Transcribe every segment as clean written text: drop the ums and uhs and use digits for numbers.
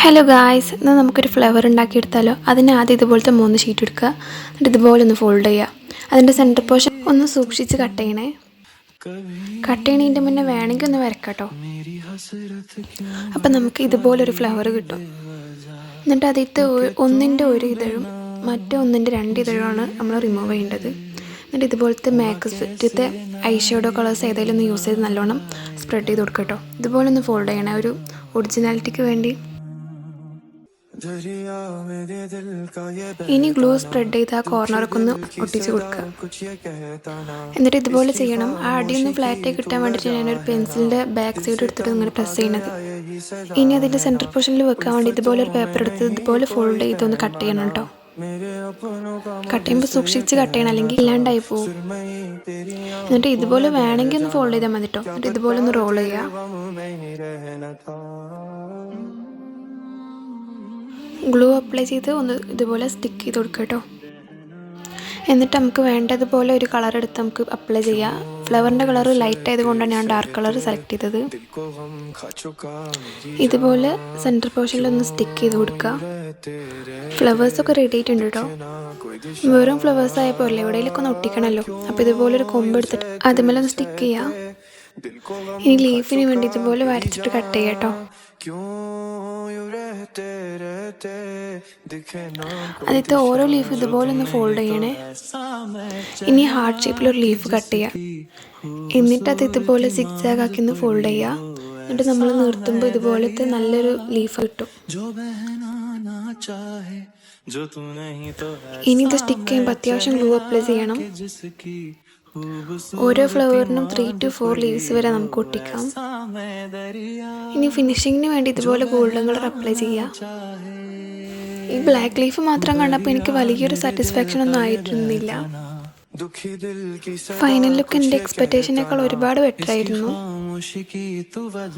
Hello guys, എന്നാൽ നമുക്കൊരു flower ഉണ്ടാക്കിയെടുത്താലോ. അതിന് ആദ്യം ഇതുപോലത്തെ 3 ഷീറ്റ് എടുക്കുക. എന്നിട്ട് ഇതുപോലെ ഒന്ന് ഫോൾഡ് ചെയ്യുക. അതിൻ്റെ സെൻറ്റർ പോർഷൻ ഒന്ന് സൂക്ഷിച്ച് കട്ട് ചെയ്യണേ. കട്ട് ചെയ്യണതിൻ്റെ മുന്നേ വേണമെങ്കിൽ ഒന്ന് വരക്കാട്ടോ. അപ്പം നമുക്ക് ഇതുപോലൊരു ഫ്ലവർ കിട്ടും. എന്നിട്ട് അതിലത്തെ ഒന്നിൻ്റെ ഒരു ഇതഴും മറ്റേ ഒന്നിൻ്റെ 2 ഇതഴുമാണ് നമ്മൾ റിമൂവ് ചെയ്യേണ്ടത്. എന്നിട്ട് ഇതുപോലത്തെ മേക്കപ്പിൻ്റെ ഐ ഷാഡോ കളേഴ്സ് ഏതെങ്കിലും ഒന്ന് യൂസ് ചെയ്ത് നല്ലോണം സ്പ്രെഡ് ചെയ്ത് കൊടുക്കുക കേട്ടോ. ഇതുപോലെ ഒന്ന് ഫോൾഡ് ചെയ്യണേ, ഒരു ഒറിജിനാലിറ്റിക്ക് വേണ്ടി. ഇനി ഗ്ലൂ സ്പ്രെഡ് ചെയ്ത് ആ കോർണറൊക്കെ ഒന്ന് ഒട്ടിച്ച് കൊടുക്കുക. എന്നിട്ട് ഇതുപോലെ ചെയ്യണം. ആ അടിയൊന്ന് ഫ്ലാറ്റായി കിട്ടാൻ വേണ്ടിയിട്ട് ഞാനൊരു പെൻസിലിൻ്റെ ബാക്ക് സൈഡ് എടുത്തിട്ട് ഇങ്ങനെ പ്രസ് ചെയ്യണത്. ഇനി അതിൻ്റെ സെൻറ്റർ പൊസിഷനിൽ വെക്കാൻ വേണ്ടി ഇതുപോലെ ഒരു പേപ്പർ എടുത്ത് ഇതുപോലെ ഫോൾഡ് ചെയ്തൊന്ന് കട്ട് ചെയ്യണം കേട്ടോ. കട്ട് ചെയ്യുമ്പോൾ സൂക്ഷിച്ച് കട്ട് ചെയ്യണം, അല്ലെങ്കിൽ ഇല്ലാണ്ടായി പോവും. എന്നിട്ട് ഇതുപോലെ വേണമെങ്കിൽ ഒന്ന് ഫോൾഡ് ചെയ്താൽ മതി കേട്ടോ. എന്നിട്ട് ഇതുപോലെ ഒന്ന് റോൾ ചെയ്യുക. ഗ്ലൂ അപ്ലൈ ചെയ്ത് ഒന്ന് ഇതുപോലെ സ്റ്റിക്ക് ചെയ്ത് കൊടുക്കുക കേട്ടോ. എന്നിട്ട് നമുക്ക് വേണ്ടതുപോലെ ഒരു കളർ എടുത്ത് നമുക്ക് അപ്ലൈ ചെയ്യാം. ഫ്ലവറിൻ്റെ കളർ ലൈറ്റ് ആയതുകൊണ്ടാണ് ഞാൻ ഡാർക്ക് കളർ സെലക്ട് ചെയ്തത്. ഇതുപോലെ സെൻറ്റർ പോർഷനിൽ ഒന്ന് സ്റ്റിക്ക് ചെയ്ത് കൊടുക്കുക. ഫ്ലവേഴ്സൊക്കെ റെഡി ആയിട്ടുണ്ട് കേട്ടോ. വെറും ഫ്ലവേഴ്സ് ആയപ്പോൾ അല്ലേ, എവിടെയെങ്കിലൊക്കെ ഒന്ന് ഒട്ടിക്കണമല്ലോ. അപ്പോൾ ഇതുപോലൊരു കൊമ്പ് എടുത്തിട്ട് അതുമേലെ ഒന്ന് സ്റ്റിക്ക് ചെയ്യാം. ഇനി ലീഫിന് വേണ്ടി ഇതുപോലെ വരച്ചിട്ട് കട്ട് ചെയ്യാം കേട്ടോ. ആദ്യത്തെ ഓരോ ലീഫ് ഇതുപോലെ ഒന്ന് ഫോൾഡ് ചെയ്യണേ. ഇനി ഹാർട്ട് ഷേപ്പിലൊരു ലീഫ് കട്ട് ചെയ്യാം. എന്നിട്ട് അത് ഇതുപോലെ സിക്സാഗ് ആക്കി ഒന്ന് ഫോൾഡ് ചെയ്യുക. എന്നിട്ട് നമ്മൾ നിർത്തുമ്പോൾ ഇതുപോലത്തെ നല്ലൊരു ലീഫ് കിട്ടും. ഇനി ഇത് സ്റ്റിക്ക് ചെയ്യുമ്പോൾ അത്യാവശ്യം ഗ്ലൂ അപ്ലൈ ചെയ്യണം. ഓരോ ഫ്ലവറിനും 3 to 4 ലീവ്സ് വരെ നമുക്ക് ഒട്ടിക്കാം. ഇനി ഫിനിഷിങ്ങിന് വേണ്ടി ഇതുപോലെ ഗോൾഡൻ കളർ അപ്ലൈ ചെയ്യാം. ഈ ബ്ലാക്ക് ലീഫ് മാത്രം കണ്ടപ്പോൾ എനിക്ക് വലിയൊരു സാറ്റിസ്ഫാക്ഷൻ ഒന്നും ആയിരുന്നില്ല. ഫൈനൽ ലുക്ക് എൻ്റെ എക്സ്പെക്റ്റേഷനേക്കാൾ ഒരുപാട് ബെറ്റർ ആയിരുന്നു.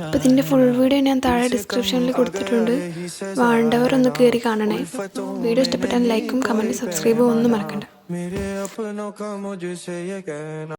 അപ്പോൾ ഇതിൻ്റെ ഫുൾ വീഡിയോ ഞാൻ താഴെ ഡിസ്ക്രിപ്ഷനിൽ കൊടുത്തിട്ടുണ്ട്. വേണ്ടവർ ഒന്ന് കയറി കാണണേ. വീഡിയോ ഇഷ്ടപ്പെട്ടാൽ ലൈക്കും കമൻറ്റും സബ്സ്ക്രൈബും ഒന്നും മറക്കണ്ട.